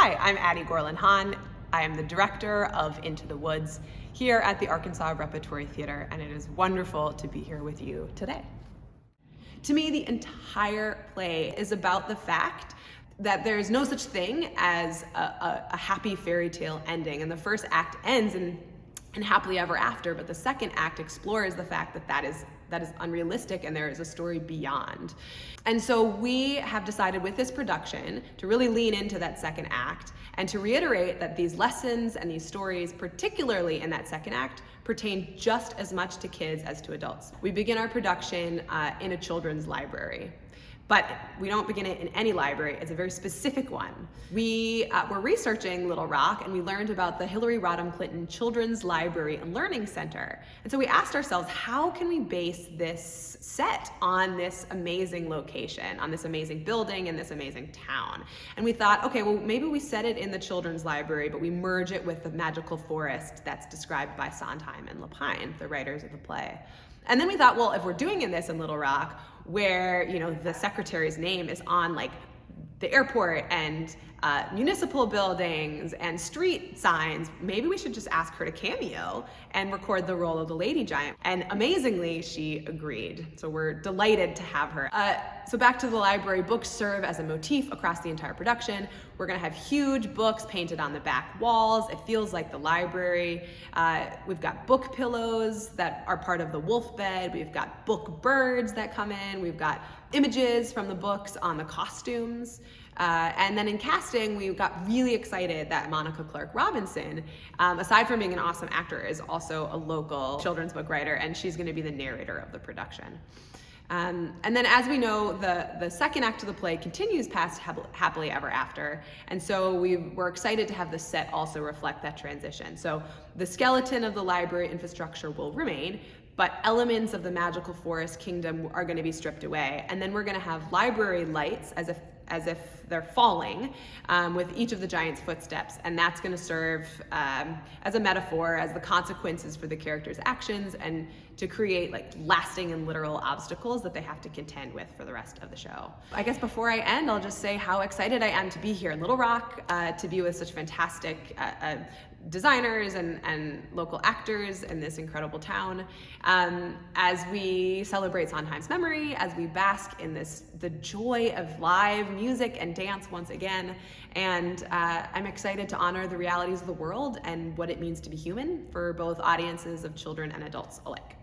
Hi, I'm Addie Gorlin-Han. I am the director of Into the Woods here at the Arkansas Repertory Theatre, and it is wonderful to be here with you today. To me, the entire play is about the fact that there's no such thing as a happy fairy tale ending, and the first act ends in happily ever after, but the second act explores the fact that that is unrealistic and there is a story beyond. And so we have decided with this production to really lean into that second act and to reiterate that these lessons and these stories, particularly in that second act, pertain just as much to kids as to adults. We begin our production in a children's library. But we don't begin it in any library, it's a very specific one. We were researching Little Rock and we learned about the Hillary Rodham Clinton Children's Library and Learning Center. And so we asked ourselves, how can we base this set on this amazing location, on this amazing building in this amazing town? And we thought, okay, well maybe we set it in the children's library, but we merge it with the magical forest that's described by Sondheim and Lapine, the writers of the play. And then we thought, well, if we're doing this in Little Rock, where the secretary's name is on like the airport and municipal buildings and street signs, maybe we should just ask her to cameo and record the role of the Lady Giant. And amazingly, she agreed. So we're delighted to have her. So back to the library, books serve as a motif across the entire production. We're gonna have huge books painted on the back walls. It feels like the library. We've got book pillows that are part of the wolf bed. We've got book birds that come in. We've got images from the books on the costumes. And then in casting, we got really excited that Monica Clark Robinson, aside from being an awesome actor, is also a local children's book writer, and she's gonna be the narrator of the production. And then as we know, the second act of the play continues past Happily Ever After, and so we're excited to have the set also reflect that transition. So the skeleton of the library infrastructure will remain, but elements of the magical forest kingdom are gonna be stripped away, and then we're gonna have library lights as if they're falling with each of the giant's footsteps, and that's going to serve as a metaphor, as the consequences for the characters' actions, and to create like lasting and literal obstacles that they have to contend with for the rest of the show. I guess before I end, I'll just say how excited I am to be here in Little Rock, to be with such fantastic designers and local actors in this incredible town, as we celebrate Sondheim's memory, as we bask in the joy of live music and dance once again, and I'm excited to honor the realities of the world and what it means to be human for both audiences of children and adults alike.